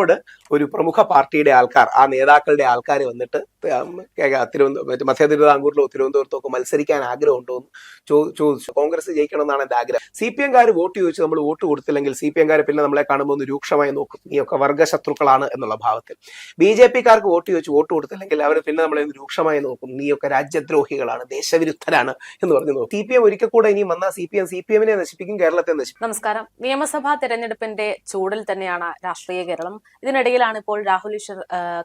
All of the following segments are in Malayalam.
എന്നോട് ഒരു പ്രമുഖ പാർട്ടിയുടെ ആൾക്കാർ, ആ നേതാക്കളുടെ ആൾക്കാർ വന്നിട്ട് മധ്യ തിരുവിതാംകൂറിലോ തിരുവനന്തപുരത്തോ ഒക്കെ മത്സരിക്കാൻ ആഗ്രഹമുണ്ടോ എന്ന് ചോദിച്ചു. കോൺഗ്രസ് ജയിക്കണം എന്നാണ് എന്റെ ആഗ്രഹം. CPM-കാർ വോട്ട് ചോദിച്ചു, നമ്മൾ വോട്ട് കൊടുത്തില്ലെങ്കിൽ CPM-കാർ പിന്നെ നമ്മളെ കാണുമ്പോൾ ഒന്ന് രൂക്ഷമായി നോക്കും, നീയൊക്കെ വർഗ്ഗശത്രുക്കളാണ് എന്നുള്ള ഭാവത്തിൽ. BJP-കാർക്ക് വോട്ട് ചോദിച്ചു വോട്ട് കൊടുത്തില്ലെങ്കിൽ അവർ പിന്നെ നമ്മളെ രൂക്ഷമായി നോക്കും, നീയൊക്കെ രാജ്യദ്രോഹികളാണ്, ദേശവിരുദ്ധരാണ് എന്ന് പറഞ്ഞു നോക്കും. CPM ഒരിക്കൽ കൂടെ ഇനി വന്നാൽ CPM-നെ നശിപ്പിക്കും, കേരളത്തെ നശിപ്പിക്കും. നമസ്കാരം. നിയമസഭാ തെരഞ്ഞെടുപ്പിന്റെ ചൂടിൽ തന്നെയാണ് രാഷ്ട്രീയ കേരളം. ഇതിനിടയിലാണ് ഇപ്പോൾ രാഹുൽ ഈശ്വർ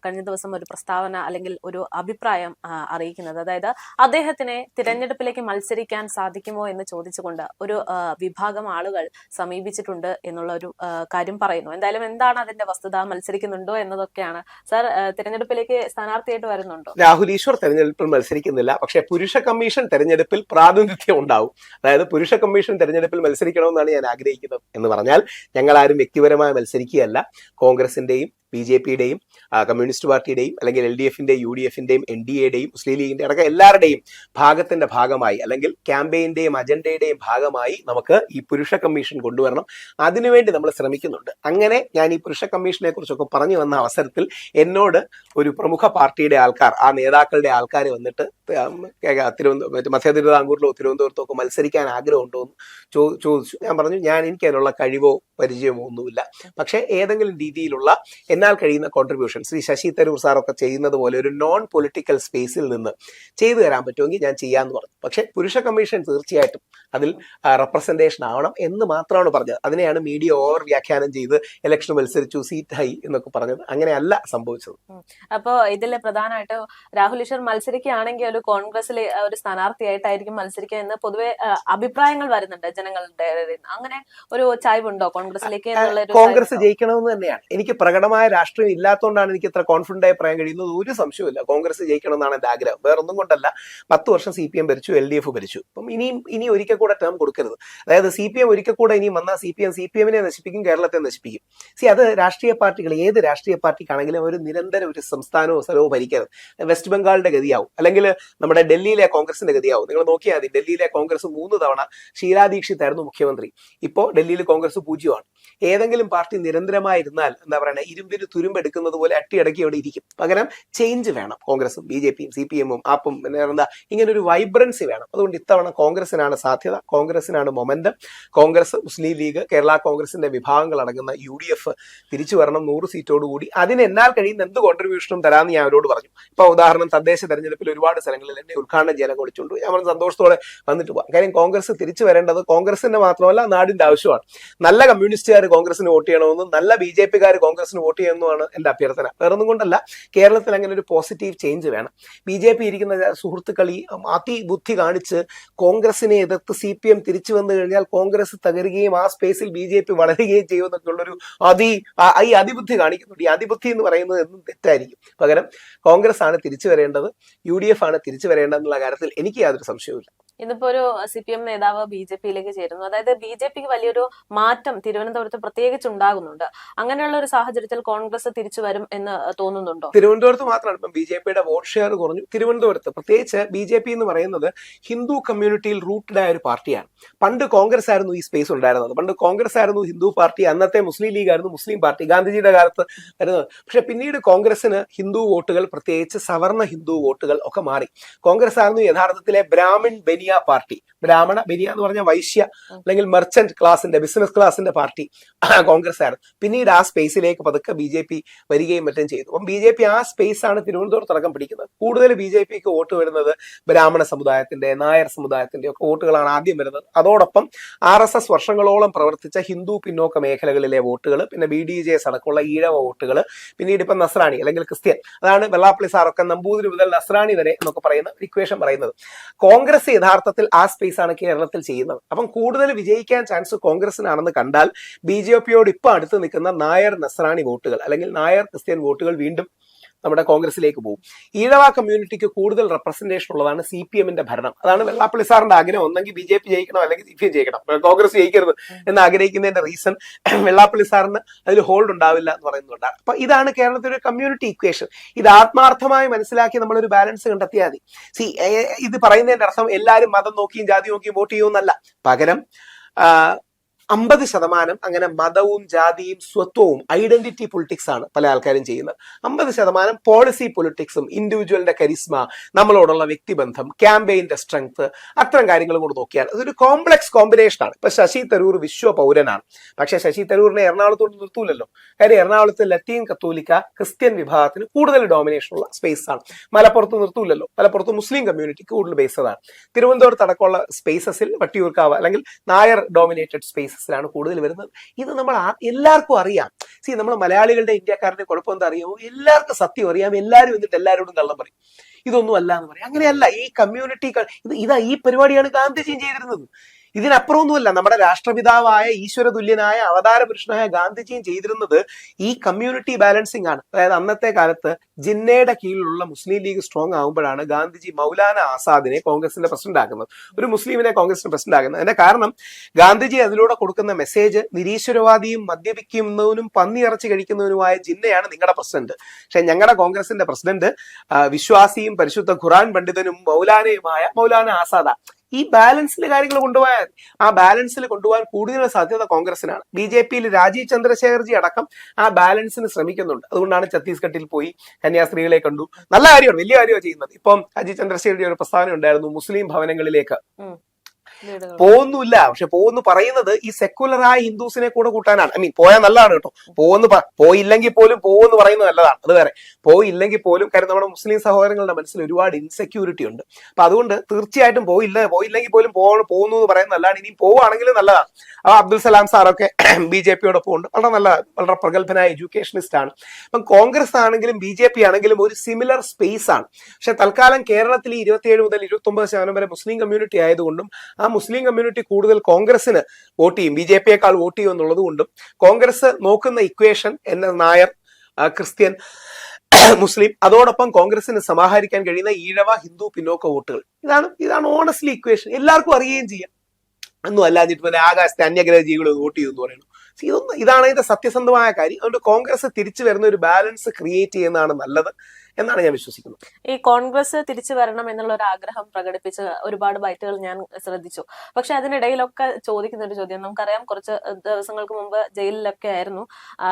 കഴിഞ്ഞ ദിവസം ഒരു പ്രസ്താവന അല്ലെങ്കിൽ ഒരു അഭിപ്രായം അറിയിക്കുന്നത്. അതായത് അദ്ദേഹത്തിനെ തിരഞ്ഞെടുപ്പിലേക്ക് മത്സരിക്കാൻ സാധിക്കുമോ എന്ന് ചോദിച്ചുകൊണ്ട് ഒരു വിഭാഗം ആളുകൾ സമീപിച്ചിട്ടുണ്ട് എന്നുള്ള ഒരു കാര്യം പറയുന്നു. എന്തായാലും എന്താണ് അതിന്റെ വസ്തുത, മത്സരിക്കുന്നുണ്ടോ എന്നതൊക്കെയാണ്. സാർ, തിരഞ്ഞെടുപ്പിലേക്ക് സ്ഥാനാർത്ഥിയായിട്ട് വരുന്നുണ്ടോ? രാഹുൽ ഈശ്വർ തെരഞ്ഞെടുപ്പിൽ മത്സരിക്കുന്നില്ല, പക്ഷേ പുരുഷ കമ്മീഷൻ തെരഞ്ഞെടുപ്പിൽ പ്രാതിനിധ്യം ഉണ്ടാവും. അതായത് പുരുഷ കമ്മീഷൻ തെരഞ്ഞെടുപ്പിൽ മത്സരിക്കണമെന്നാണ് ഞാൻ ആഗ്രഹിക്കുന്നത്. എന്ന് പറഞ്ഞാൽ ഞങ്ങൾ ആരും വ്യക്തിപരമായി മത്സരിക്കുകയല്ല. കോൺഗ്രസിന്റെയും BJP-യുടെയും കമ്മ്യൂണിസ്റ്റ് പാർട്ടിയുടെയും അല്ലെങ്കിൽ LDF-ന്റെയും UDF-ന്റെയും NDA-യുടെയും മുസ്ലിം ലീഗിന്റെ അടക്കം എല്ലാവരുടെയും ഭാഗത്തിന്റെ ഭാഗമായി അല്ലെങ്കിൽ ക്യാമ്പയിന്റെയും അജണ്ടയുടെയും ഭാഗമായി നമുക്ക് ഈ പുരുഷ കമ്മീഷൻ കൊണ്ടുവരണം. അതിനുവേണ്ടി നമ്മൾ ശ്രമിക്കുന്നുണ്ട്. അങ്ങനെ ഞാൻ ഈ പുരുഷ കമ്മീഷനെ കുറിച്ചൊക്കെ പറഞ്ഞു വന്ന അവസരത്തിൽ എന്നോട് ഒരു പ്രമുഖ പാർട്ടിയുടെ ആൾക്കാർ, ആ നേതാക്കളുടെ ആൾക്കാർ വന്നിട്ട് മധ്യ തിരുവിതാംകൂറിലോ തിരുവനന്തപുരത്തോ ഒക്കെ മത്സരിക്കാൻ ആഗ്രഹമുണ്ടോ എന്ന് ചോദിച്ചു. ഞാൻ പറഞ്ഞു, എനിക്ക് അതിനുള്ള കഴിവോ പരിചയമോ ഒന്നുമില്ല, പക്ഷെ ഏതെങ്കിലും രീതിയിലുള്ള എന്നാൽ കഴിയുന്ന കോൺട്രിബ്യൂഷൻ ശ്രീ ശശി തരൂർ സാറൊക്കെ ചെയ്യുന്നത് പോലെ ഒരു നോൺ പൊളിറ്റിക്കൽ സ്പേസിൽ നിന്ന് ചെയ്തു തരാൻ പറ്റുമെങ്കിൽ ഞാൻ ചെയ്യാമെന്ന് പറഞ്ഞു. പക്ഷെ പുരുഷ കമ്മീഷൻ തീർച്ചയായിട്ടും അതിൽ റെപ്രസെന്റേഷൻ ആവണം എന്ന് മാത്രമാണ് പറഞ്ഞത്. അതിനെയാണ് മീഡിയ ഓവർ വ്യാഖ്യാനം ചെയ്ത് ഇലക്ഷൻ മത്സരിച്ചു സീറ്റായി എന്നൊക്കെ പറഞ്ഞത്. അങ്ങനെയല്ല സംഭവിച്ചത്. അപ്പോ ഇതിൽ പ്രധാനമായിട്ട് രാഹുൽ ഈശ്വർ മത്സരിക്കുകയാണെങ്കിൽ ഒരു കോൺഗ്രസിലെ ഒരു സ്ഥാനാർത്ഥിയായിട്ടായിരിക്കും മത്സരിക്കുക എന്ന് പൊതുവെ അഭിപ്രായങ്ങൾ വരുന്നുണ്ട് ജനങ്ങളുടെ. അങ്ങനെ ഒരു ചായ്വുണ്ടോ കോൺഗ്രസിലേക്ക്? കോൺഗ്രസ് ജയിക്കണമെന്ന് തന്നെയാണ്. എനിക്ക് പ്രകടമായ രാഷ്ട്രീയം ഇല്ലാത്തതുകൊണ്ടാണ് എനിക്ക് ഇത്ര കോൺഫിഡന്റ് ആയി പറയാൻ കഴിയുന്നത്. ഒരു സംശയമില്ല, കോൺഗ്രസ് ജയിക്കണം എന്നാണ് എന്റെ ആഗ്രഹം. വേറൊന്നും കൊണ്ടല്ല. 10 വർഷം CPM ഭരിച്ചു, LDF ഭരിച്ചു. അപ്പം ഇനി ഒരിക്കൽ കൂടെ ടേം കൊടുക്കരുത്. അതായത് CPM ഒരിക്കൽ കൂടെ ഇനി വന്നാൽ CPM-നെ നശിപ്പിക്കും, കേരളത്തെ നശിപ്പിക്കും. അത് രാഷ്ട്രീയ പാർട്ടികൾ, ഏത് രാഷ്ട്രീയ പാർട്ടിക്കാണെങ്കിലും ഒരു നിരന്തരം ഒരു സംസ്ഥാനവും സ്ഥലവും ഭരിക്കരുത്. വെസ്റ്റ് ബംഗാളിന്റെ ഗതിയാവും, അല്ലെങ്കിൽ നമ്മുടെ ഡൽഹിയിലെ കോൺഗ്രസിന്റെ ഗതിയാവും. നിങ്ങൾ നോക്കിയാൽ മതി, ഡൽഹിയിലെ കോൺഗ്രസ് 3 തവണ ഷീലാ ദീക്ഷിത് ആയിരുന്നു മുഖ്യമന്ത്രി. ഇപ്പോൾ ഡൽഹിയിൽ കോൺഗ്രസ് 0-ആണ്. ഏതെങ്കിലും പാർട്ടി നിരന്തരമായിരുന്നാൽ എന്താ പറയുക, ഇരുമ്പിന് തുരുമ്പെടുക്കുന്നത് പോലെ അട്ടിയടക്കി അവിടെ ഇരിക്കും. പകരം ചേഞ്ച് വേണം. കോൺഗ്രസും BJP-യും CPM-ഉം ആപ്പും ഇങ്ങനെ ഒരു വൈബ്രൻസി വേണം. അതുകൊണ്ട് ഇത്തവണ കോൺഗ്രസിനാണ് സാധ്യത, കോൺഗ്രസിനാണ് മൊമെന്റം. കോൺഗ്രസ്, മുസ്ലിം ലീഗ്, കേരള കോൺഗ്രസിന്റെ വിഭാഗങ്ങൾ അടങ്ങുന്ന UDF തിരിച്ചു വരണം 100 സീറ്റോടുകൂടി. അതിന് എന്നാൽ കഴിയുന്ന എന്ത് കോൺട്രിബ്യൂഷനും തരാമെന്ന് ഞാൻ അവരോട് പറഞ്ഞു. ഇപ്പൊ ഉദാഹരണം, തദ്ദേശ തെരഞ്ഞെടുപ്പിൽ ഒരുപാട് സ്ഥലങ്ങളിൽ എന്നെ ഉദ്ഘാടനം ചെയ്യാൻ വിളിച്ചുകൊണ്ട് ഞാൻ പറഞ്ഞു സന്തോഷത്തോടെ വന്നിട്ട് പോകാം. കാര്യം കോൺഗ്രസ് തിരിച്ചു വരേണ്ടത് കോൺഗ്രസിന്റെ മാത്രമല്ല നാടിന്റെ ആവശ്യമാണ്. നല്ല കമ്മ്യൂണിസ്റ്റുകാർ കോൺഗ്രസിന് വോട്ട് ചെയ്യണമെന്നും നല്ല BJP-കാർ കോൺഗ്രസിന് വോട്ട് ചെയ്യണമെന്നുമാണ് എന്റെ അഭ്യർത്ഥന. വേറൊന്നും കൊണ്ടല്ല, കേരളത്തിൽ അങ്ങനെ ഒരു പോസിറ്റീവ് ചേഞ്ച് വേണം. BJP ഇരിക്കുന്ന സുഹൃത്തുക്കൾ ഈ അതിബുദ്ധി കാണിച്ച് കോൺഗ്രസിനെ എതിർത്ത് CPM തിരിച്ചു വന്നു കഴിഞ്ഞാൽ കോൺഗ്രസ് തകരുകയും ആ സ്പേസിൽ BJP വളരുകയും ചെയ്യുമെന്നൊക്കെയുള്ളൊരു അതിബുദ്ധി കാണിക്കുന്നുണ്ട്. ഈ അതിബുദ്ധി എന്ന് പറയുന്നത് എന്നും തെറ്റായിരിക്കും. പകരം കോൺഗ്രസ് ആണ് തിരിച്ചു വരേണ്ടത്, UDF ആണ് തിരിച്ചു വരേണ്ടതെന്നുള്ള കാര്യത്തിൽ എനിക്ക് യാതൊരു സംശയവുമില്ല. ഇന്നിപ്പോ ഒരു CPM നേതാവ് BJP-യിലേക്ക് ചേരുന്നു. അതായത് BJP-ക്ക് വലിയൊരു മാറ്റം തിരുവനന്തപുരത്ത് പ്രത്യേകിച്ച് ഉണ്ടാകുന്നുണ്ട്. അങ്ങനെയുള്ള ഒരു സാഹചര്യത്തിൽ കോൺഗ്രസ് തിരിച്ചു വരും എന്ന് തോന്നുന്നുണ്ടോ? തിരുവനന്തപുരത്ത് മാത്രമാണ് ഇപ്പം BJP-യുടെ വോട്ട് ഷെയർ കുറഞ്ഞു. തിരുവനന്തപുരത്ത് പ്രത്യേകിച്ച് BJP എന്ന് പറയുന്നത് ഹിന്ദു കമ്മ്യൂണിറ്റിയിൽ റൂട്ടഡ് ആയ ഒരു പാർട്ടിയാണ്. പണ്ട് കോൺഗ്രസ് ആയിരുന്നു ഈ സ്പേസ് ഉണ്ടായിരുന്നത്. പണ്ട് കോൺഗ്രസ് ആയിരുന്നു ഹിന്ദു പാർട്ടി, അന്നത്തെ മുസ്ലിം ലീഗ് ആയിരുന്നു മുസ്ലിം പാർട്ടി, ഗാന്ധിജിയുടെ കാലത്ത് വരുന്നത്. പക്ഷെ പിന്നീട് കോൺഗ്രസിന് ഹിന്ദു വോട്ടുകൾ, പ്രത്യേകിച്ച് സവർണ ഹിന്ദു വോട്ടുകൾ ഒക്കെ മാറി. കോൺഗ്രസ് ആയിരുന്നു യഥാർത്ഥത്തിലെ ബ്രാഹ്മിൺ ബനിയ പാർട്ടി. ബ്രാഹ്മണ ബനിയ എന്ന് പറഞ്ഞ വൈശ്യ അല്ലെങ്കിൽ മെർച്ചന്റ് ക്ലാസിന്റെ, ബിസിനസ് ക്ലാസിന്റെ പാർട്ടി കോൺഗ്രസ് ആയിരുന്നു. പിന്നീട് ആ സ്പേസിലേക്ക് പതുക്കെ BJP വരികയും മറ്റും ചെയ്തു. അപ്പം BJP ആ സ്പേസ് ആണ് തിരുവനന്തപുരത്ത് അടക്കം പിടിക്കുന്നത്. കൂടുതൽ BJP-ക്ക് വോട്ട് വരുന്നത് ബ്രാഹ്മണ സമുദായത്തിന്റെ, നായർ സമുദായത്തിന്റെ ഒക്കെ വോട്ടുകളാണ് ആദ്യം വരുന്നത്. അതോടൊപ്പം RSS വർഷങ്ങളോളം പ്രവർത്തിച്ച ഹിന്ദു പിന്നോക്ക മേഖലകളിലെ വോട്ടുകൾ, പിന്നെ BDJs അടക്കമുള്ള ഈഴവ വോട്ടുകൾ, പിന്നീട് ഇപ്പം നസ്രാണി അല്ലെങ്കിൽ ക്രിസ്ത്യൻ, അതാണ് വെള്ളാപ്പള്ളി സാറൊക്കെ നമ്പൂതിരി മുതൽ നസ്രാണി വരെ എന്നൊക്കെ പറയുന്ന ഇക്വേഷൻ പറയുന്നത്. കോൺഗ്രസ് യഥാർത്ഥത്തിൽ ആ സ്പേസ് ആണ് കേരളത്തിൽ ചെയ്യുന്നത്. അപ്പം കൂടുതൽ വിജയിക്കാൻ ചാൻസ് കോൺഗ്രസിനാണെന്ന് കണ്ടാൽ BJP-യോട് ഇപ്പൊ അടുത്ത് നിൽക്കുന്ന നായർ നസ്രാണി വോട്ടുകൾ അല്ലെങ്കിൽ നായർ ക്രിസ്ത്യൻ വോട്ടുകൾ വീണ്ടും നമ്മുടെ കോൺഗ്രസിലേക്ക് പോകും. ഈഴവ കമ്മ്യൂണിറ്റിക്ക് കൂടുതൽ റെപ്രസെന്റേഷൻ ഉള്ളതാണ് CPM-ന്റെ ഭരണം. അതാണ് വെള്ളാപ്പള്ളി സാറിന്റെ ആഗ്രഹം. ഒന്നെങ്കിൽ BJP ജയിക്കണം അല്ലെങ്കിൽ CPM ജയിക്കണം, കോൺഗ്രസ് ജയിക്കരുത് എന്ന് ആഗ്രഹിക്കുന്നതിന്റെ റീസൺ വെള്ളാപ്പള്ളി സാറിന് അതിൽ ഹോൾഡ് ഉണ്ടാവില്ല എന്ന് പറയുന്നുണ്ടാണ്. അപ്പൊ ഇതാണ് കേരളത്തിലെ ഒരു കമ്മ്യൂണിറ്റി ഇക്വേഷൻ. ഇത് ആത്മാർത്ഥമായി മനസ്സിലാക്കി നമ്മളൊരു ബാലൻസ് കണ്ടെത്തിയാൽ മതി. ഇത് പറയുന്നതിന്റെ അർത്ഥം എല്ലാവരും മതം നോക്കിയും ജാതി നോക്കിയും വോട്ട് ചെയ്യുമെന്നല്ല. പകരം 50% അങ്ങനെ മതവും ജാതിയും സ്വത്വവും ഐഡന്റിറ്റി പൊളിറ്റിക്സ് ആണ് പല ആൾക്കാരും ചെയ്യുന്നത്. 50% പോളിസി പൊളിറ്റിക്സും ഇൻഡിവിജ്വലിന്റെ കരിസ്മ, നമ്മളോടുള്ള വ്യക്തിബന്ധം, ക്യാമ്പയിന്റെ സ്ട്രെങ്ത്, അത്തരം കാര്യങ്ങൾ കൂടെ നോക്കിയാണ്. അതൊരു കോംപ്ലക്സ് കോമ്പിനേഷൻ ആണ്. ഇപ്പൊ ശശി തരൂർ വിശ്വ പൗരനാണ്, പക്ഷെ ശശി തരൂരിനെ എറണാകുളത്തോട് നിർത്തൂലല്ലോ. കാര്യം എറണാകുളത്ത് ലത്തീൻ കത്തോലിക്ക ക്രിസ്ത്യൻ വിഭാഗത്തിന് കൂടുതൽ ഡോമിനേഷൻ ഉള്ള സ്പേസ് ആണ്. മലപ്പുറത്ത് നിർത്തൂലല്ലോ, മലപ്പുറത്ത് മുസ്ലിം കമ്മ്യൂണിറ്റിക്ക് കൂടുതൽ ബേസ്ഡ് ആണ്. തിരുവനന്തപുരത്ത് അടക്കമുള്ള സ്പേസസിൽ വട്ടിയൂർക്കാവ് അല്ലെങ്കിൽ നായർ ഡോമിനേറ്റഡ് സ്പേസസിലാണ് കൂടുതൽ വരുന്നത്. ഇത് നമ്മൾ എല്ലാവർക്കും അറിയാം. നമ്മൾ മലയാളികളുടെ ഇന്ത്യക്കാരുടെ കുഴപ്പം എന്താ അറിയാമോ? എല്ലാവർക്കും സത്യം അറിയാം, എല്ലാവരും എന്നിട്ട് എല്ലാവരോടും കള്ളം പറയും. ഇതൊന്നും അല്ല എന്ന് പറയും. അങ്ങനെയല്ല. ഈ കമ്മ്യൂണിറ്റി ഈ പരിപാടിയാണ് ഗാന്ധിജിയും ചെയ്തിരുന്നത്. ഇതിനപ്പുറമൊന്നുമല്ല. നമ്മുടെ രാഷ്ട്രപിതാവായ ഈശ്വര തുല്യനായ അവതാര പുരുഷനായ ഗാന്ധിജിയും ചെയ്തിരുന്നത് ഈ കമ്മ്യൂണിറ്റി ബാലൻസിങ് ആണ്. അതായത് അന്നത്തെ കാലത്ത് ജിന്നയുടെ കീഴിലുള്ള മുസ്ലിം ലീഗ് സ്ട്രോങ് ആകുമ്പോഴാണ് ഗാന്ധിജി മൗലാന ആസാദിനെ കോൺഗ്രസിന്റെ പ്രസിഡന്റ് ആക്കുന്നത്, ഒരു മുസ്ലിമിനെ കോൺഗ്രസിന്റെ പ്രസിഡന്റ് ആക്കുന്നത്. അതിന്റെ കാരണം ഗാന്ധിജി അതിലൂടെ കൊടുക്കുന്ന മെസ്സേജ്, നിരീശ്വരവാദിയും മദ്യപിക്കുന്നവനും പന്നിയിറച്ചി കഴിക്കുന്നവനുമായ ജിന്നയാണ് നിങ്ങളുടെ പ്രസിഡന്റ്, പക്ഷെ ഞങ്ങളുടെ കോൺഗ്രസിന്റെ പ്രസിഡന്റ് വിശ്വാസിയും പരിശുദ്ധ ഖുറാൻ പണ്ഡിതനും മൗലാനയുമായ മൗലാന ആസാദ. ഈ ബാലൻസിൽ കാര്യങ്ങൾ കൊണ്ടുപോയാൽ, ആ ബാലൻസിൽ കൊണ്ടുപോകാൻ കൂടുതൽ സാധ്യത കോൺഗ്രസിനാണ്. BJPയിൽ രാജീവ് ചന്ദ്രശേഖർജി അടക്കം ആ ബാലൻസിന് ശ്രമിക്കുന്നുണ്ട്. അതുകൊണ്ടാണ് ഛത്തീസ്ഗഡിൽ പോയി കന്യാസ്ത്രീകളെ കണ്ടു. നല്ല കാര്യമാണ്, വലിയ കാര്യമാണ് ചെയ്യുന്നത്. ഇപ്പം രാജീവ് ചന്ദ്രശേഖർജി ഒരു പ്രസ്താവന ഉണ്ടായിരുന്നു, മുസ്ലിം ഭവനങ്ങളിലേക്ക് പോകുന്നില്ല, പക്ഷെ പോകുന്നു പറയുന്നത് ഈ സെക്കുലറായ ഹിന്ദുസിനെ കൂടെ കൂട്ടാനാണ്. പോയാൽ നല്ലതാണ് കേട്ടോ, പോയില്ലെങ്കിൽ പോലും പോകുമെന്ന് പറയുന്നത് നല്ലതാണ്, അത് വേറെ. പോയില്ലെങ്കിൽ പോലും കാര്യം നമ്മുടെ മുസ്ലിം സഹോദരങ്ങളുടെ മനസ്സിൽ ഒരുപാട് ഇൻസെക്യൂരിറ്റി ഉണ്ട്. അപ്പൊ അതുകൊണ്ട് തീർച്ചയായിട്ടും പോയില്ലെങ്കിൽ പോലും പോകുന്നു എന്ന് പറയുന്നത് നല്ലതാണ്. ഇനിയും പോവുകയാണെങ്കിലും നല്ലതാണ്. അബ്ദുൽ സലാം സാറൊക്കെ BJPയോടൊപ്പം ഉണ്ട്, വളരെ നല്ല, വളരെ പ്രഗത്ഭനായ എഡ്യൂക്കേഷനിസ്റ്റ് ആണ്. അപ്പം കോൺഗ്രസ് ആണെങ്കിലും BJP ആണെങ്കിലും ഒരു സിമിലർ സ്പേസ് ആണ്. പക്ഷെ തൽക്കാലം കേരളത്തിൽ 27 മുതൽ 29% വരെ മുസ്ലിം കമ്മ്യൂണിറ്റി ആയതുകൊണ്ടും ആ മുസ്ലിം കമ്മ്യൂണിറ്റി കൂടുതൽ കോൺഗ്രസിന് വോട്ട് ചെയ്യും, BJPയേക്കാൾ വോട്ട് ചെയ്യും എന്നുള്ളത് കൊണ്ടും കോൺഗ്രസ് നോക്കുന്ന ഇക്വേഷൻ നായർ, ക്രിസ്ത്യൻ, മുസ്ലിം, അതോടൊപ്പം കോൺഗ്രസിന് സമാഹരിക്കാൻ കഴിയുന്ന ഈഴവ, ഹിന്ദു പിന്നോക്ക വോട്ടുകൾ. ഇതാണ് ഓണസ്റ്റ്ലി ഇക്വേഷൻ. എല്ലാവർക്കും അറിയുകയും ചെയ്യാം. ഒന്നും അല്ലാഞ്ഞിട്ട് ആകാശത്തെ അന്യഗ്രഹ ജീവികൾ വോട്ട് ചെയ്യുമെന്ന് പറയുന്നു. ഇതാണ് ഇതിന്റെ സത്യസന്ധമായ കാര്യം. അതുകൊണ്ട് കോൺഗ്രസ് തിരിച്ചു വരുന്ന ഒരു ബാലൻസ് ക്രിയേറ്റ് ചെയ്യുന്നതാണ് നല്ലത് എന്നാണ് ഞാൻ വിശ്വസിക്കുന്നത്. ഈ കോൺഗ്രസ് തിരിച്ചു വരണം എന്നുള്ള ഒരു ആഗ്രഹം പ്രകടിപ്പിച്ച ഒരുപാട് ബൈറ്റുകൾ ഞാൻ ശ്രദ്ധിച്ചു. പക്ഷെ അതിനിടയിലൊക്കെ ചോദിക്കുന്ന ഒരു ചോദ്യം, നമുക്കറിയാം കുറച്ച് ദിവസങ്ങൾക്ക് മുമ്പ് ജയിലിലൊക്കെ ആയിരുന്നു.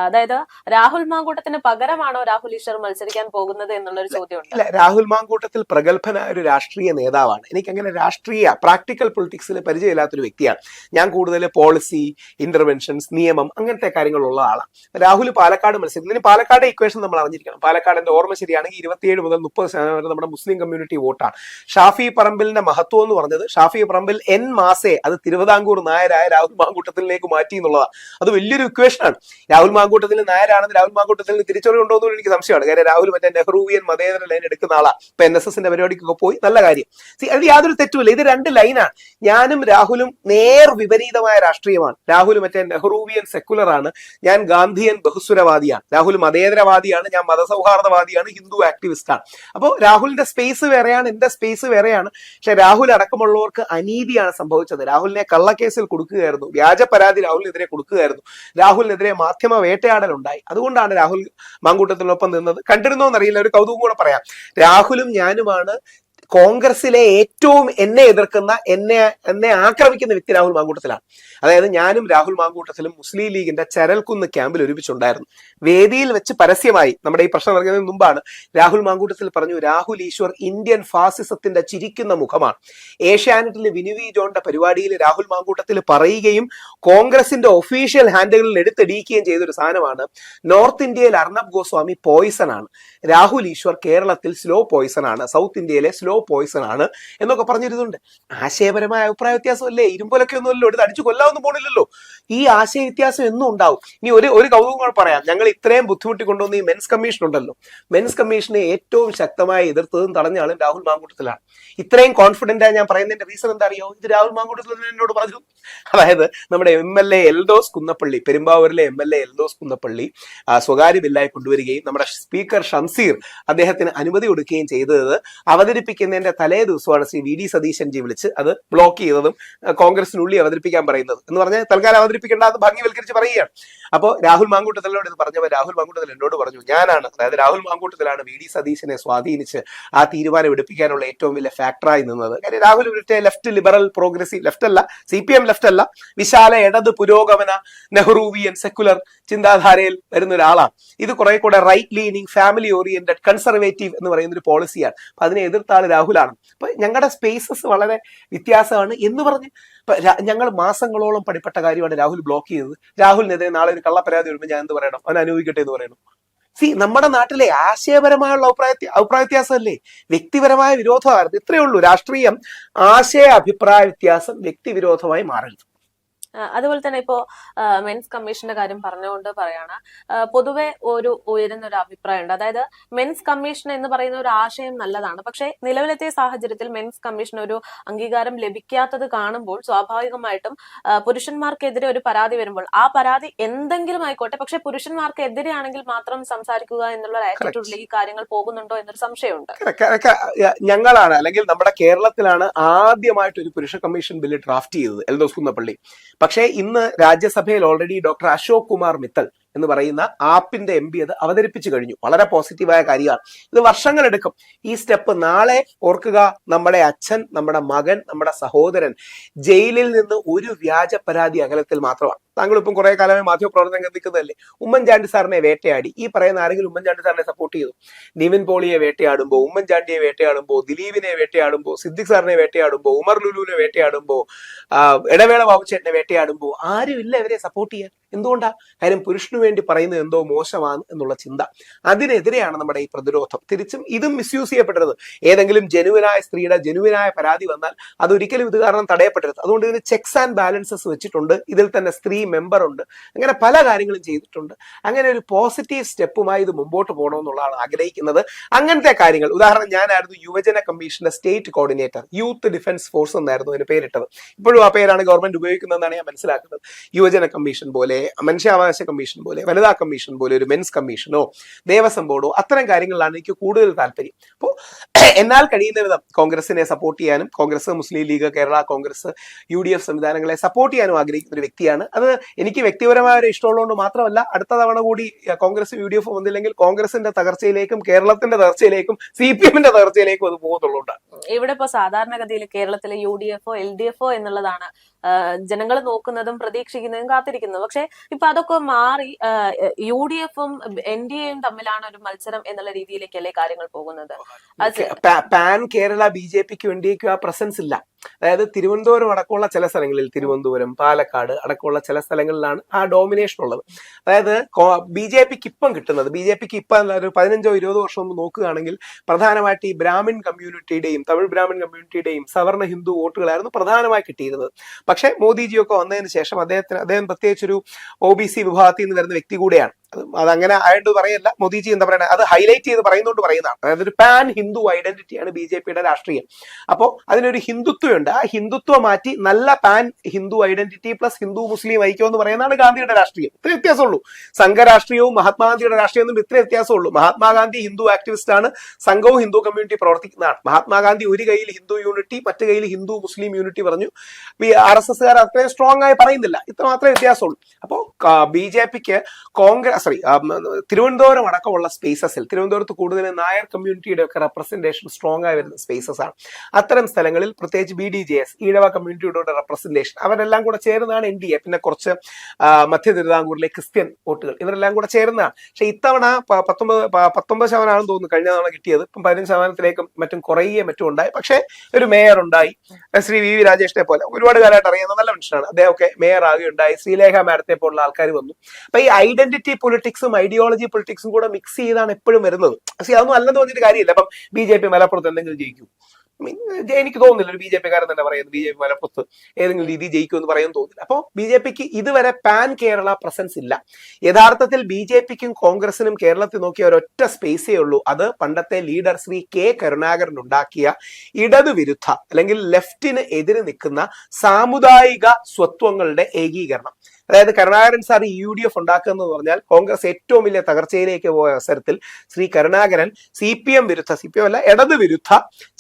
അതായത് രാഹുൽ മാങ്കൂട്ടത്തിന് പകരമാണോ രാഹുൽ ഈശ്വർ മത്സരിക്കാൻ പോകുന്നത് എന്നുള്ളൊരു ചോദ്യമുണ്ട്. അല്ല, രാഹുൽ മാങ്കൂട്ടത്തിൽ പ്രഗത്ഭനായ ഒരു രാഷ്ട്രീയ നേതാവാണ്. എനിക്കങ്ങനെ രാഷ്ട്രീയ പ്രാക്ടിക്കൽ പൊളിറ്റിക്സിൽ പരിചയമില്ലാത്തൊരു വ്യക്തിയാണ്. ഞാൻ കൂടുതൽ പോളിസി, ഇന്റർവെൻഷൻസ്, നിയമം, അങ്ങനത്തെ കാര്യങ്ങളുള്ള ആളാണ്. രാഹുൽ പാലക്കാട് മത്സരിക്കുന്നതിന് പാലക്കാട് ഇക്വേഷൻ നമ്മൾ അറിഞ്ഞിരിക്കണം. പാലക്കാട് എന്റെ ഓർമ്മ ശരിയാണെങ്കിൽ 27 മുതൽ 30% വരെ നമ്മുടെ മുസ്ലിം കമ്മ്യൂണിറ്റി വോട്ടാണ്. ഷാഫി പറമ്പിലിന്റെ മഹത്വം എന്ന് പറഞ്ഞത് ഷാഫി പറമ്പിൽ എൻ മാസേ അത് തിരുവിതാംകൂർ നായരായ രാഹുൽ മാങ്കൂട്ടത്തിലേക്ക് മാറ്റി എന്നുള്ളതാണ്. അത് വലിയൊരു ഇക്വേഷനാണ്. രാഹുൽ മാങ്കൂട്ടത്തിൽ നായരാണെന്ന് രാഹുൽ മാങ്കൂട്ടത്തിൽ തിരിച്ചറിവുണ്ടോ എന്ന് എനിക്ക് സംശയമാണ്. കാര്യം രാഹുൽ മറ്റേ നെഹ്റുവിയൻ മതേതര ലൈൻ എടുക്കുന്ന ആളാണ്. ഇപ്പൊ NSSന്റെ പരിപാടിക്കൊക്കെ പോയി, നല്ല കാര്യം. അതിൽ യാതൊരു തെറ്റുമില്ല. ഇത് രണ്ട് ലൈനാണ്. ഞാനും രാഹുലും നേർ വിപരീതമായ രാഷ്ട്രീയമാണ്. രാഹുൽ മറ്റേ നെഹ്റുവിയൻ സെക്കുലർ ആണ്, ഞാൻ ഗാന്ധിയൻ ബഹുസ്വരവാദിയാണ്. രാഹുൽ മതേതരവാദിയാണ്, ഞാൻ മതസൗഹാർദ്ദവാദിയാണ്, ഹിന്ദു ആക്ടിവിസ്റ്റ് ആണ്. അപ്പോൾ രാഹുലിന്റെ സ്പേസ് വേറെയാണ്, എന്റെ സ്പേസ് വേറെയാണ്. പക്ഷെ രാഹുൽ അടക്കമുള്ളവർക്ക് അനീതിയാണ് സംഭവിച്ചത്. രാഹുലിനെ കള്ളക്കേസിൽ കൊടുക്കുകയായിരുന്നു, വ്യാജ പരാതി രാഹുലിനെതിരെ കൊടുക്കുകയായിരുന്നു, രാഹുലിനെതിരെ മാധ്യമ വേട്ടയാടൽ ഉണ്ടായി. അതുകൊണ്ടാണ് രാഹുൽ മാങ്കൂട്ടത്തിനൊപ്പം നിന്നത്. കണ്ടിരുന്നോന്നറിയില്ല, ഒരു കൗതുകം കൂടെ പറയാം. രാഹുലും ഞാനുമാണ് കോൺഗ്രസിലെ ഏറ്റവും എന്നെ എതിർക്കുന്ന, എന്നെ ആക്രമിക്കുന്ന വ്യക്തി രാഹുൽ മാങ്കൂട്ടത്തിലാണ്. അതായത് ഞാനും രാഹുൽ മാങ്കൂട്ടത്തിലും മുസ്ലിം ലീഗിന്റെ ചരൽക്കുന്ന് ക്യാമ്പിൽ ഒരുമിച്ചുണ്ടായിരുന്നു. വേദിയിൽ വെച്ച് പരസ്യമായി, നമ്മുടെ ഈ പ്രശ്നം നടക്കുന്നതിന് മുമ്പാണ്, രാഹുൽ മാങ്കൂട്ടത്തിൽ പറഞ്ഞു, രാഹുൽ ഈശ്വർ ഇന്ത്യൻ ഫാസിസത്തിന്റെ ചിരിക്കുന്ന മുഖമാണ്. ഏഷ്യാനെറ്റിലെ വിനുവി ജോണിന്റെ പരിപാടിയിൽ രാഹുൽ മാങ്കൂട്ടത്തിൽ പറയുകയും കോൺഗ്രസിന്റെ ഒഫീഷ്യൽ ഹാൻഡിലുകളിൽ എടുത്തിടിക്കുകയും ചെയ്തൊരു സാധനമാണ്, നോർത്ത് ഇന്ത്യയിൽ അർണബ് ഗോസ്വാമി പോയിസൺ ആണ്, രാഹുൽ ഈശ്വർ കേരളത്തിൽ സ്ലോ പോയിസൺ ആണ്, സൗത്ത് ഇന്ത്യയിലെ സ്ലോ പോയിസൺ ആണ് എന്നൊക്കെ പറഞ്ഞിരുന്നുണ്ട്. ആശയപരമായ അഭിപ്രായ വ്യത്യാസമല്ലേ, ഇരുമ്പൊലൊക്കെ ഒന്നുമല്ലോ, എടുത്ത് അടിച്ചു കൊല്ലാവൊന്നും പോണില്ലല്ലോ. ഈ ആശയ വ്യത്യാസം എന്നും ഉണ്ടാവും. ഇനി ഒരു കൗതുകം പറയാം. ഞങ്ങൾ ഇത്രയും ബുദ്ധിമുട്ടി കൊണ്ടുവന്ന ഈ മെൻസ് കമ്മീഷൻ ഉണ്ടല്ലോ, മെൻസ് കമ്മീഷനെ ഏറ്റവും ശക്തമായി എതിർത്തതും തടഞ്ഞ ആളും രാഹുൽ മാങ്കൂട്ടത്തിലാണ്. ഇത്രയും കോൺഫിഡന്റ് ആയി ഞാൻ പറയുന്നതിന്റെ റീസൺ എന്താ അറിയോ? ഇത് രാഹുൽ മാങ്കൂട്ടത്തിൽ എന്നോട് പറഞ്ഞു. അതായത് നമ്മുടെ MLA എൽദോസ് കുന്നപ്പള്ളി, പെരുമ്പാവൂരിലെ MLA എൽദോസ് കുന്നപ്പള്ളി സ്വകാര്യ ബില്ലായി കൊണ്ടുവരികയും നമ്മുടെ സ്പീക്കർ ഷംസീർ അദ്ദേഹത്തിന് അനുമതി കൊടുക്കുകയും ചെയ്തത് അവതരിപ്പിക്കുന്ന അവതരിപ്പിക്കുന്നതിന്റെ തലേ ദിവസമാണ് ശ്രീ വി ഡി സതീശൻജി വിളിച്ച് അത് ബ്ലോക്ക് ചെയ്തതും കോൺഗ്രസിനുള്ളിൽ അവതരിപ്പിക്കാൻ പറയുന്നത് എന്ന് പറഞ്ഞാൽ തൽക്കാലം അവതരിപ്പിക്കേണ്ട അത് ഭംഗിവൽക്കരിച്ച് പറയുകയാണ്. അപ്പോൾ രാഹുൽ മാങ്കൂട്ടത്തിലോട് ഇത് പറഞ്ഞപ്പോൾ രാഹുൽ മാങ്കൂട്ടത്തിൽ എന്നോട് പറഞ്ഞു, ഞാനാണ്, അതായത് രാഹുൽ മാങ്കൂട്ടത്തിലാണ് വി ഡി സതീശനെ സ്വാധീനിച്ച് ആ തീരുമാനം എടുപ്പിക്കാനുള്ള ഏറ്റവും വലിയ ഫാക്ടറായി നിന്നത്. കാര്യം രാഹുൽ ഇവിടുത്തെ ലെഫ്റ്റ് ലിബറൽ പ്രോഗ്രസീവ് ലെഫ്റ്റ് അല്ല, CPM ലെഫ്റ്റ് അല്ല, വിശാല ഇടത് പുരോഗമന നെഹ്റൂവിയൻ സെക്കുലർ ചിന്താധാരയിൽ വരുന്ന ഒരാളാണ്. ഇത് കുറെ കൂടെ right leaning family oriented conservative എന്ന് പറയുന്ന ഒരു പോളിസിയാണ്. അപ്പൊ അതിനെ എതിർത്ത ആൾ രാഹുലാണ്. അപ്പൊ ഞങ്ങളുടെ സ്പേസസ് വളരെ വ്യത്യാസമാണ് എന്ന് പറഞ്ഞ് ഞങ്ങൾ മാസങ്ങളോളം പണിപ്പെട്ട കാര്യമാണ് രാഹുൽ ബ്ലോക്ക് ചെയ്തത്. രാഹുലിനെതിരെ നാളെ ഒരു കള്ളപ്പരാതി വരുമ്പോൾ ഞാൻ എന്ത് പറയണം? അവൻ അനുഭവിക്കട്ടെ എന്ന് പറയണം. നമ്മുടെ നാട്ടിലെ ആശയപരമായുള്ള അഭിപ്രായ വ്യത്യാസമല്ലേ, വ്യക്തിപരമായ വിരോധമായിരുന്നു. ഇത്രയേ ഉള്ളൂ. രാഷ്ട്രീയം ആശയ അഭിപ്രായ വ്യത്യാസം വ്യക്തിവിരോധമായി മാറരുത്. അതുപോലെ തന്നെ ഇപ്പോ മെൻസ് കമ്മീഷന്റെ കാര്യം പറഞ്ഞുകൊണ്ട് പറയാണ്, പൊതുവെ ഉയരുന്ന ഒരു അഭിപ്രായമുണ്ട്. അതായത് മെൻസ് കമ്മീഷൻ എന്ന് പറയുന്ന ഒരു ആശയം നല്ലതാണ്, പക്ഷെ നിലവിലത്തെ സാഹചര്യത്തിൽ മെൻസ് കമ്മീഷൻ ഒരു അംഗീകാരം ലഭിക്കാത്തത് കാണുമ്പോൾ സ്വാഭാവികമായിട്ടും പുരുഷന്മാർക്കെതിരെ ഒരു പരാതി വരുമ്പോൾ ആ പരാതി എന്തെങ്കിലും ആയിക്കോട്ടെ, പക്ഷെ പുരുഷന്മാർക്കെതിരെയാണെങ്കിൽ മാത്രം സംസാരിക്കുക എന്നുള്ള ആറ്റിറ്റ്യൂഡിലേക്ക് കാര്യങ്ങൾ പോകുന്നുണ്ടോ എന്നൊരു സംശയമുണ്ട്. ഞങ്ങളാണ്, അല്ലെങ്കിൽ നമ്മുടെ കേരളത്തിലാണ് ആദ്യമായിട്ട് ഒരു പുരുഷ കമ്മീഷൻ ബില്ല് ഡ്രാഫ്റ്റ് ചെയ്തത് എൽദോസ് കുന്നപ്പള്ളി. പക്ഷേ ഇന്ന് രാജ്യസഭയിൽ ഓൾറെഡി ഡോക്ടർ അശോക് കുമാർ മിത്തൽ എന്ന് പറയുന്ന ആപ്പിന്റെ MP അത് അവതരിപ്പിച്ചു കഴിഞ്ഞു. വളരെ പോസിറ്റീവായ കാര്യമാണ്. ഇത് വർഷങ്ങളെടുക്കും ഈ സ്റ്റെപ്പ്. നാളെ ഓർക്കുക, നമ്മുടെ അച്ഛൻ, നമ്മുടെ മകൻ, നമ്മുടെ സഹോദരൻ ജയിലിൽ നിന്ന് ഒരു വ്യാജ പരാതി അകലത്തിൽ മാത്രമാണ്. താങ്കൾ ഇപ്പം കുറെ കാലമായി മാധ്യമപ്രവർത്തനം നിൽക്കുന്നതല്ലേ. ഉമ്മൻചാണ്ടി സാറിനെ വേട്ടയാടി, ഈ പറയുന്ന ആരെങ്കിലും ഉമ്മൻചാണ്ടി സാറിനെ സപ്പോർട്ട് ചെയ്തു? നിവിൻ പോളിയെ വേട്ടയാടുമ്പോ, ഉമ്മൻചാണ്ടിയെ വേട്ടയാടുമ്പോ, ദിലീപിനെ വേട്ടയാടുമ്പോ, സിദ്ദിഖ് സാറിനെ വേട്ടയാടുമ്പോ, ഉമർ ലുലുവിനെ വേട്ടയാടുമ്പോ, ഇടവേള ബാബുച്ചേട്ടനെ വേട്ടയാടുമ്പോ ആരും ഇല്ല ഇവരെ സപ്പോർട്ട് ചെയ്യാൻ. എന്തുകൊണ്ടാ? കാര്യം പുരുഷന് വേണ്ടി പറയുന്നത് എന്തോ മോശമാണ് എന്നുള്ള ചിന്ത. അതിനെതിരെയാണ് നമ്മുടെ ഈ പ്രതിരോധം. തിരിച്ചും ഇതും മിസ്യൂസ് ചെയ്യപ്പെടരുത്. ഏതെങ്കിലും ജനുവിനായ സ്ത്രീയുടെ ജനുവിനായ പരാതി വന്നാൽ അതൊരിക്കലും ഇത് കാരണം തടയപ്പെടരുത്. അതുകൊണ്ട് ഇതിന് ചെക്സ് ആൻഡ് ബാലൻസസ് വെച്ചിട്ടുണ്ട്. ഇതിൽ തന്നെ സ്ത്രീ മെമ്പർ ഉണ്ട്. അങ്ങനെ പല കാര്യങ്ങളും ചെയ്തിട്ടുണ്ട്. അങ്ങനെ ഒരു പോസിറ്റീവ് സ്റ്റെപ്പുമായി ഇത് മുമ്പോട്ട് പോകണമെന്നുള്ളതാണ് ആഗ്രഹിക്കുന്നത്. അങ്ങനത്തെ കാര്യങ്ങൾ, ഉദാഹരണം, ഞാനായിരുന്നു യുവജന കമ്മീഷന്റെ state coordinator, youth defence force എന്നായിരുന്നു അതിന് പേരിട്ടത്. ഇപ്പോഴും ആ പേരാണ് ഗവൺമെന്റ് ഉപയോഗിക്കുന്നതെന്നാണ് ഞാൻ മനസ്സിലാക്കുന്നത്. യുവജന കമ്മീഷൻ പോലെ, മനുഷ്യാവകാശ കമ്മീഷൻ പോലെ, വനിതാ കമ്മീഷൻ പോലെ ഒരു മെൻസ് കമ്മീഷനോ ദേവസ്വം ബോർഡോ അത്തരം കാര്യങ്ങളിലാണ് എനിക്ക് കൂടുതൽ താല്പര്യം. അപ്പോൾ എന്നാൽ കഴിയുന്ന വിധം കോൺഗ്രസിനെ സപ്പോർട്ട് ചെയ്യാനും, കോൺഗ്രസ്, മുസ്ലിം ലീഗ്, കേരള കോൺഗ്രസ്, UDF സംവിധാനങ്ങളെ സപ്പോർട്ട് ചെയ്യാനും ആഗ്രഹിക്കുന്ന ഒരു വ്യക്തിയാണ്. അത് എനിക്ക് വ്യക്തിപരമായ ഒരു ഇഷ്ടമുള്ളതുകൊണ്ട് മാത്രമല്ല, അടുത്ത തവണ കൂടി കോൺഗ്രസ് UDF വന്നില്ലെങ്കിൽ കോൺഗ്രസിന്റെ തകർച്ചയിലേക്കും കേരളത്തിന്റെ തകർച്ചയിലേക്കും CPMന്റെ തകർച്ചയിലേക്കും അത് പോകുന്നുള്ളൂ. ഇവിടെ ഇപ്പോ സാധാരണഗതിയിൽ കേരളത്തിലെ UDF LDF എന്നുള്ളതാണ് ജനങ്ങൾ നോക്കുന്നതും പ്രതീക്ഷിക്കുന്നതും കാത്തിരിക്കുന്നതും. പക്ഷെ ഇപ്പൊ അതൊക്കെ മാറി UDFും NDAയും തമ്മിലാണ് ഒരു മത്സരം എന്നുള്ള രീതിയിലേക്കല്ലേ കാര്യങ്ങൾ പോകുന്നത്. പാൻ കേരള BJPക്കും NDAക്കും ആ പ്രസൻസ് ഇല്ല. അതായത് തിരുവനന്തപുരം അടക്കമുള്ള ചില സ്ഥലങ്ങളിൽ, തിരുവനന്തപുരം, പാലക്കാട് അടക്കമുള്ള ചില സ്ഥലങ്ങളിലാണ് ആ ഡോമിനേഷൻ ഉള്ളത്. അതായത് BJPക്ക് ഇപ്പം കിട്ടുന്നത്, BJPക്ക് ഇപ്പം ഒരു 15-20 വർഷം മുമ്പ് നോക്കുകയാണെങ്കിൽ പ്രധാനമായിട്ട് ഈ ബ്രാഹ്മിൺ കമ്മ്യൂണിറ്റിയുടെയും തമിഴ് ബ്രാഹ്മിൺ കമ്മ്യൂണിറ്റിയുടെയും സവർണ ഹിന്ദു വോട്ടുകളായിരുന്നു പ്രധാനമായി കിട്ടിയിരുന്നത്. പക്ഷെ മോദിജിയൊക്കെ വന്നതിന് ശേഷം അദ്ദേഹം പ്രത്യേകിച്ചൊരു OBC വിഭാഗത്തിൽ നിന്ന് വരുന്ന വ്യക്തി കൂടെയാണ്. അതങ്ങനെ ആയിട്ട് പറയല്ല, മോദിജി എന്താ പറയുക, അത് ഹൈലൈറ്റ് ചെയ്ത് പറയുന്നതുകൊണ്ട് പറയുന്നതാണ്. അതായത് ഒരു പാൻ ഹിന്ദു ഐഡന്റിറ്റിയാണ് BJPയുടെ രാഷ്ട്രീയം. അപ്പോൾ അതിനൊരു ഹിന്ദുത്വമുണ്ട്. ആ ഹിന്ദുത്വം മാറ്റി നല്ല pan Hindu identity plus Hindu Muslim ഐക്യം എന്ന് പറയുന്നതാണ് ഗാന്ധിയുടെ രാഷ്ട്രീയം. ഇത്ര വ്യത്യാസമുള്ളൂ. സംഘരാഷ്ട്രീയവും മഹാത്മാഗാന്ധിയുടെ രാഷ്ട്രീയവും ഇത്ര വ്യത്യാസമുള്ളൂ. മഹാത്മാഗാന്ധി ഹിന്ദു ആക്ടിവിസ്റ്റ് ആണ്, സംഘവും ഹിന്ദു കമ്മ്യൂണിറ്റി പ്രവർത്തിക്കുന്നതാണ്. മഹാത്മാഗാന്ധി ഒരു കയ്യിൽ ഹിന്ദു യൂണിറ്റി, മറ്റു കയ്യിൽ ഹിന്ദു മുസ്ലിം യൂണിറ്റി പറഞ്ഞു. RSSകാർ അത്രയും സ്ട്രോങ് ആയി പറയുന്നില്ല. ഇത്ര മാത്രമേ വ്യത്യാസമുള്ളൂ. അപ്പോൾ BJPക്ക് തിരുവനന്തപുരം അടക്കമുള്ള സ്പേസസിൽ, തിരുവനന്തപുരത്ത് കൂടുതൽ നായർ കമ്മ്യൂണിറ്റിയുടെ ഒക്കെ റെപ്രസെന്റേഷൻ സ്ട്രോങ് ആയി വരുന്ന സ്പേസസ് ആണ്. അത്തരം സ്ഥലങ്ങളിൽ പ്രത്യേകിച്ച് BDJS, ഈഴവ കമ്മ്യൂണിറ്റിയുടെ റെപ്രസെന്റേഷൻ, അവരെല്ലാം കൂടെ ചേർന്നാണ് NDA. പിന്നെ കുറച്ച് മധ്യ തിരുവിതാംകൂറിലെ ക്രിസ്ത്യൻ വോട്ടുകൾ, ഇവരെല്ലാം കൂടെ ചേർന്നതാണ്. പക്ഷെ ഇത്തവണ 19% തോന്നുന്നു കഴിഞ്ഞ തവണ കിട്ടിയത്. ഇപ്പം 15%-ലേക്കും മറ്റും കുറയുകയും മറ്റും ഉണ്ടായി. പക്ഷെ ഒരു മേയർ ഉണ്ടായി, ശ്രീ VV രാജേഷിനെ പോലെ ഒരുപാട് കാലമായിട്ട് അറിയുന്ന നല്ല മനുഷ്യനാണ്. അദ്ദേഹമൊക്കെ മേയർ ആകുകയുണ്ടായി. ശ്രീലേഖ മാഡത്തെ പോലുള്ള ആൾക്കാർ വന്നു. അപ്പൊ ഈ ഐഡന്റിറ്റി പൊളിറ്റിക്സും ഐഡിയോളജി പൊളിറ്റിക്സും കൂടെ മിക്സ് ചെയ്താണ് എപ്പോഴും വരുന്നത്. പക്ഷെ അതൊന്നും അല്ലെന്ന് പറഞ്ഞിട്ട് കാര്യമില്ല. അപ്പം BJP മലപ്പുറത്ത് എന്തെങ്കിലും ജയിക്കും? എനിക്ക് തോന്നുന്നില്ല ഒരു BJPക്കാരൻ തന്നെ പറയുന്നത് BJP മലപ്പുറത്ത് ഏതെങ്കിലും രീതി ജയിക്കുമെന്ന് പറയാൻ തോന്നുന്നില്ല. അപ്പോൾ BJPക്ക് ഇതുവരെ പാൻ കേരള പ്രസൻസ് ഇല്ല. യഥാർത്ഥത്തിൽ BJPക്കും കോൺഗ്രസിനും കേരളത്തിൽ നോക്കിയ ഒരൊറ്റ സ്പേസേ ഉള്ളൂ. അത് പണ്ടത്തെ ലീഡർ ശ്രീ K കരുണാകരൻ ഉണ്ടാക്കിയ ഇടതുവിരുദ്ധ അല്ലെങ്കിൽ ലെഫ്റ്റിന് എതിര് നിൽക്കുന്ന സാമുദായിക സ്വത്വങ്ങളുടെ ഏകീകരണം. അതായത് കരുണാകരൻ സാർ UDF ഉണ്ടാക്കുക എന്ന് പറഞ്ഞാൽ കോൺഗ്രസ് ഏറ്റവും വലിയ തകർച്ചയിലേക്ക് പോയ അവസരത്തിൽ ശ്രീ കരുണാകരൻ CPM വിരുദ്ധ, CPM അല്ല ഇടത് വിരുദ്ധ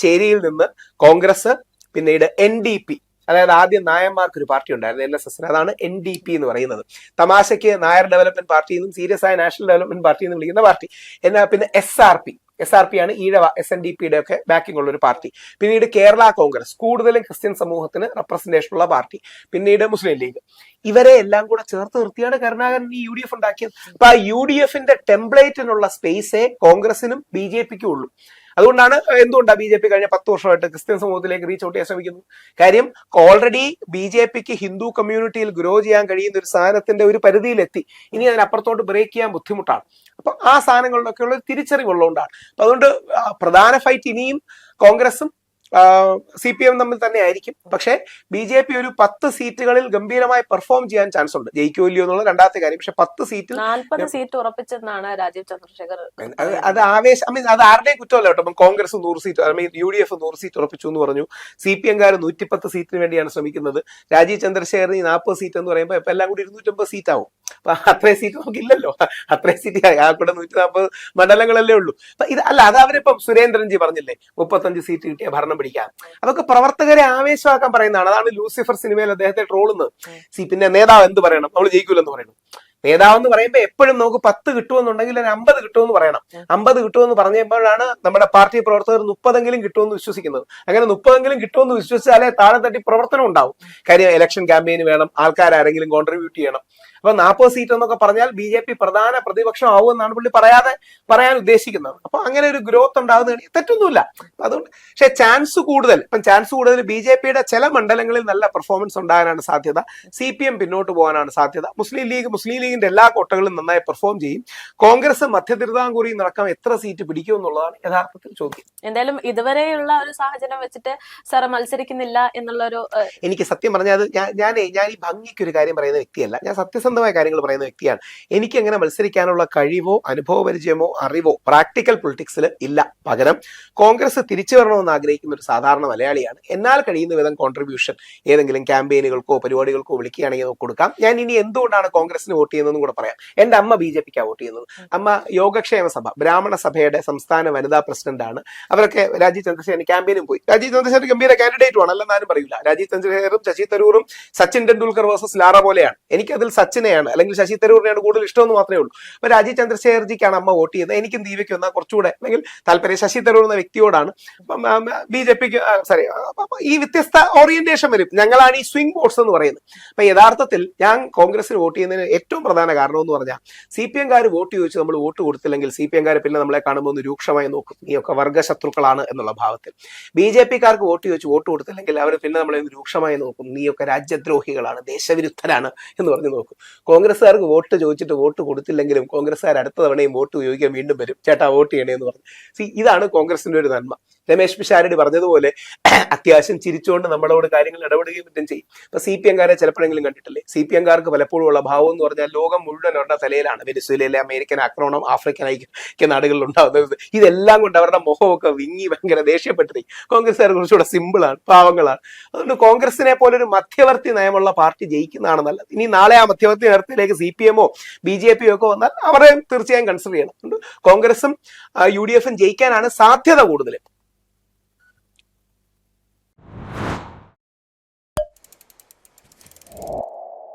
ചേരിയിൽ നിന്ന് കോൺഗ്രസ്, പിന്നീട് NDP, അതായത് ആദ്യം നായന്മാർക്ക് ഒരു പാർട്ടി ഉണ്ടായിരുന്നു NSS, അതാണ് NDP എന്ന് പറയുന്നത്. തമാശയ്ക്ക് നായർ ഡെവലപ്മെന്റ് പാർട്ടി എന്നും സീരിയസ് ആയ നാഷണൽ ഡെവലപ്മെന്റ് പാർട്ടി എന്ന് വിളിക്കുന്ന പാർട്ടി. എന്നാൽ പിന്നെ SRP ആണ് ഈഴവ SNDPയുടെ ഒക്കെ ബാക്കിംഗ് ഉള്ള ഒരു പാർട്ടി. പിന്നീട് കേരള കോൺഗ്രസ്, കൂടുതലും ക്രിസ്ത്യൻ സമൂഹത്തിന് റെപ്രസെന്റേഷൻ ഉള്ള പാർട്ടി. പിന്നീട് മുസ്ലിം ലീഗ്. ഇവരെ എല്ലാം കൂടെ ചേർത്ത് നിർത്തിയാണ് കരുണാകരൻ ഈ UDF ഉണ്ടാക്കിയത്. അപ്പൊ ആ UDFന്റെ ടെംപ്ലേറ്റിനുള്ള സ്പേസേ കോൺഗ്രസിനും BJPക്കും ഉള്ളൂ. അതുകൊണ്ടാണ് എന്തുകൊണ്ടാണ് BJP കഴിഞ്ഞ 10 വർഷമായിട്ട് ക്രിസ്ത്യൻ സമൂഹത്തിലേക്ക് റീച്ച് ഔട്ട് ചെയ്യാൻ ശ്രമിക്കുന്നത്. കാര്യം ഓൾറെഡി BJPക്ക് ഹിന്ദു കമ്മ്യൂണിറ്റിയിൽ ഗ്രോ ചെയ്യാൻ കഴിയുന്ന ഒരു സാധനത്തിന്റെ ഒരു പരിധിയിലെത്തി. ഇനി അതിനപ്പുറത്തോട്ട് ബ്രേക്ക് ചെയ്യാൻ ബുദ്ധിമുട്ടാണ്. അപ്പൊ ആ സാധനങ്ങളിലൊക്കെ ഉള്ള തിരിച്ചറിവുള്ളതുകൊണ്ടാണ്. അപ്പൊ അതുകൊണ്ട് പ്രധാന ഫൈറ്റ് ഇനിയും കോൺഗ്രസും CPM തമ്മിൽ തന്നെ ആയിരിക്കും. പക്ഷേ BJP ഒരു 10 സീറ്റുകളിൽ ഗംഭീരമായി പെർഫോം ചെയ്യാൻ ചാൻസ് ഉണ്ട്. ജയിക്കോ ഇല്ലയോ എന്നുള്ള രണ്ടാമത്തെ കാര്യം. പക്ഷെ 10 സീറ്റിൽ 40 സീറ്റ് ഉറപ്പിച്ചെന്നാണ് രാജീവ് ചന്ദ്രശേഖർ. അത് ആവേശം, അത് ആരുടെയും കുറ്റമല്ല കേട്ടോ. കോൺഗ്രസ് 100 സീറ്റ്, UDF 100 സീറ്റ് ഉറപ്പിച്ചു എന്ന് പറഞ്ഞു. CPM-കാർ 110 സീറ്റിന് വേണ്ടിയാണ് ശ്രമിക്കുന്നത്. രാജീവ് ചന്ദ്രശേഖറിന് 40 സീറ്റ് എന്ന് പറയുമ്പോൾ ഇപ്പൊ എല്ലാം കൂടി 250 സീറ്റ് ആവും. അപ്പൊ അത്രയും സീറ്റ് നമുക്കില്ലല്ലോ. അത്രയും സീറ്റ് ആ കൂടെ 140 മണ്ഡലങ്ങളല്ലേ ഉള്ളൂ. അപ്പൊ ഇത് അല്ല, അത് അവരിപ്പം സുരേന്ദ്രൻജി പറഞ്ഞില്ലേ 35 സീറ്റ് കിട്ടിയ ഭരണം പിടിക്കാം. അതൊക്കെ പ്രവർത്തകരെ ആവേശമാക്കാൻ പറയുന്നതാണ്. അതാണ് ലൂസിഫർ സിനിമയിൽ അദ്ദേഹത്തെ ട്രോളുന്നത്. പിന്നെ നേതാവ് എന്ത് പറയണം, നമ്മൾ ജയിക്കൂലെന്ന് പറയണം. നേതാവെന്ന് പറയുമ്പോൾ എപ്പോഴും നമുക്ക് 10 കിട്ടുമെന്നുണ്ടെങ്കിൽ ഒരു 50 കിട്ടുമെന്ന് പറയണം. 50 കിട്ടുമെന്ന് പറഞ്ഞപ്പോഴാണ് നമ്മുടെ പാർട്ടി പ്രവർത്തകർ 30 കിട്ടുമെന്ന് വിശ്വസിക്കുന്നത്. അങ്ങനെ 30 കിട്ടുമെന്ന് വിശ്വസിച്ചാലേ താഴെ തട്ടി പ്രവർത്തനം ഉണ്ടാവും. കാര്യം ഇലക്ഷൻ ക്യാമ്പയിന് വേണം, ആൾക്കാരെങ്കിലും കോൺട്രിബ്യൂട്ട് ചെയ്യണം. അപ്പൊ 40 സീറ്റ് എന്നൊക്കെ പറഞ്ഞാൽ BJP പ്രധാന പ്രതിപക്ഷം ആവുമെന്നാണ് പുള്ളി പറയാൻ ഉദ്ദേശിക്കുന്നത്. അപ്പൊ അങ്ങനെ ഒരു ഗ്രോത്ത് ഉണ്ടാകുന്ന തെറ്റൊന്നുമില്ല. അതുകൊണ്ട് പക്ഷെ ചാൻസ് കൂടുതൽ BJPയുടെ ചില മണ്ഡലങ്ങളിൽ നല്ല പെർഫോമൻസ് ഉണ്ടാകാനാണ് സാധ്യത. CPM പിന്നോട്ട് പോകാനാണ് സാധ്യത. മുസ്ലിം ലീഗിന്റെ എല്ലാ കോട്ടകളും നന്നായി പെർഫോം ചെയ്യും. കോൺഗ്രസ് മധ്യ തിരുവിതാംകൂറിൽ നടക്കാൻ എത്ര സീറ്റ് പിടിക്കും എന്നുള്ളതാണ് യഥാർത്ഥത്തിൽ ചോദ്യം. എന്തായാലും ഇതുവരെയുള്ള ഒരു സാഹചര്യം വെച്ചിട്ട് സാർ മത്സരിക്കുന്നില്ല എന്നുള്ളൊരു, എനിക്ക് സത്യം പറഞ്ഞാൽ ഞാൻ ഈ ഭംഗിക്ക് ഒരു കാര്യം പറയുന്ന വ്യക്തിയല്ല. ഞാൻ സത്യസന്ധമായ കാര്യങ്ങൾ പറയുന്ന വ്യക്തിയാണ്. എനിക്ക് അങ്ങനെ മത്സരിക്കാനുള്ള കഴിവോ അനുഭവ പരിചയമോ അറിവോ പ്രാക്ടിക്കൽ പൊളിറ്റിക്സിൽ ഇല്ല. പകരം കോൺഗ്രസ് തിരിച്ചു വരണമെന്ന് ആഗ്രഹിക്കുന്ന ഒരു സാധാരണ മലയാളിയാണ്. എന്നാൽ കഴിയുന്ന വിധം കോൺട്രിബ്യൂഷൻ ഏതെങ്കിലും ക്യാമ്പയിനുകൾക്കോ പരിപാടികൾക്കോ വിളിക്കുകയാണെങ്കിൽ കൊടുക്കാം. ഞാൻ ഇനി എന്തുകൊണ്ടാണ് കോൺഗ്രസിന് വോട്ട് ചെയ്യുന്നതെന്നും കൂടെ പറയാം. എന്റെ അമ്മ BJPക്കാണ് വോട്ട് ചെയ്യുന്നത്. അമ്മ യോഗക്ഷേമ സഭ, ബ്രാഹ്മണ സഭയുടെ സംസ്ഥാന വനിതാ പ്രസിഡന്റ് ആണ്. അവരൊക്കെ രാജീവ് ചന്ദ്രശേഖരൻ ക്യാമ്പയിനും പോയി. രാജീവ് ചന്ദ്രശേഖരൻ ഗംഭീര കാൻഡിഡേറ്റും ആണ്, അല്ലെന്ന് ആരും പറയില്ല. രാജീവ് ചന്ദ്രശേഖറും ശശി തരൂറും സച്ചിൻ ടെണ്ടുൽക്കർ വേഴ്സസ് ലാറ പോലെയാണ്. എനിക്കതിൽ സച്ചിനെയാണ് അല്ലെങ്കിൽ ശശി തരൂരിനെയാണ് കൂടുതൽ ഇഷ്ടമെന്ന് മാത്രമേ ഉള്ളൂ. അപ്പൊ രാജീവ് ചന്ദ്രശേഖർജിക്കാണ് അമ്മ വോട്ട് ചെയ്യുന്നത്. എനിക്കും ദീപയ്ക്കും എന്നാൽ കുറച്ചുകൂടെ അല്ലെങ്കിൽ താല്പര്യം ശശി തരൂർ എന്ന വ്യക്തിയോടാണ്. BJPക്ക് ഈ വ്യത്യസ്ത ഓറിയന്റേഷൻ വരും. ഞങ്ങളാണ് ഈ സ്വിംഗ് വോട്ട്സ് എന്ന് പറയുന്നത്. അപ്പൊ യഥാർത്ഥത്തിൽ ഞാൻ കോൺഗ്രസിന് വോട്ട് ചെയ്യുന്നതിന് ഏറ്റവും പ്രധാന കാരണം എന്ന് പറഞ്ഞാൽ CPM-കാർ വോട്ട് ചോദിച്ച് നമ്മൾ വോട്ട് കൊടുത്തില്ലെങ്കിൽ CPM-കാർ പിന്നെ നമ്മളെ കാണുമ്പോൾ ഒന്ന് രൂക്ഷമായി നോക്കും. നീയൊക്കെ വർഗ്ഗശത്രുക്കളാണ് എന്നുള്ള ഭാവത്തിൽ. BJP-കാർക്ക് വോട്ട് ചോദിച്ച് വോട്ട് കൊടുത്തില്ലെങ്കിൽ അവർ പിന്നെ നമ്മളെ രൂക്ഷമായി നോക്കും. നീയൊക്കെ രാജ്യദ്രോഹികളാണ്, ദേശവിരുദ്ധരാണ് എന്ന് പറഞ്ഞ് നോക്കും. കോൺഗ്രസ്സുകാർക്ക് വോട്ട് ചോദിച്ചിട്ട് വോട്ട് കൊടുത്തില്ലെങ്കിലും കോൺഗ്രസ്സുകാർ അടുത്ത തവണയും വോട്ട് ചോദിക്കാൻ വീണ്ടും വരും. ചേട്ടാ വോട്ട് ചെയ്യണേ എന്ന് പറഞ്ഞു. ഇതാണ് കോൺഗ്രസിന്റെ ഒരു നന്മ. രമേശ് പിഷാരടി പറഞ്ഞതുപോലെ അത്യാവശ്യം ചിരിച്ചുകൊണ്ട് നമ്മളോട് കാര്യങ്ങൾ ഇടപെടുകയും മറ്റും ചെയ്യും. ഇപ്പൊ CPM-കാരെ ചിലപ്പോഴെങ്കിലും കണ്ടിട്ടില്ലേ? CPM-കാർക്ക് പലപ്പോഴും ഉള്ള ഭാവം എന്ന് പറഞ്ഞാൽ ലോകം മുഴുവൻ അവരുടെ തലയിലാണ്. വെനിസ്വേലയിലെ അമേരിക്കൻ ആക്രമണം, ആഫ്രിക്കൻ ഐക്യ നാടുകളിൽ ഉണ്ടാകുന്നത്, ഇതെല്ലാം കൊണ്ട് അവരുടെ മുഖമൊക്കെ വിങ്ങി ഭയങ്കര ദേഷ്യപ്പെട്ടിട്ട്. കോൺഗ്രസ്സുകാർ കുറച്ചുകൂടെ സിമ്പിളാണ്, പാവങ്ങളാണ്. അതുകൊണ്ട് കോൺഗ്രസിനെ പോലെ ഒരു മധ്യവർത്തി നയമുള്ള പാർട്ടി ജയിക്കുന്നതാണ് നല്ലത്. ഇനി നാളെ ആ മധ്യവർത്തി നേതൃത്വത്തിലേക്ക് CPM-ഓ BJP-യോ ഒക്കെ വന്നാൽ അവരെ തീർച്ചയായും കൺസിഡർ ചെയ്യണം. കോൺഗ്രസും UDF-ഉം ജയിക്കാനാണ് സാധ്യത കൂടുതൽ.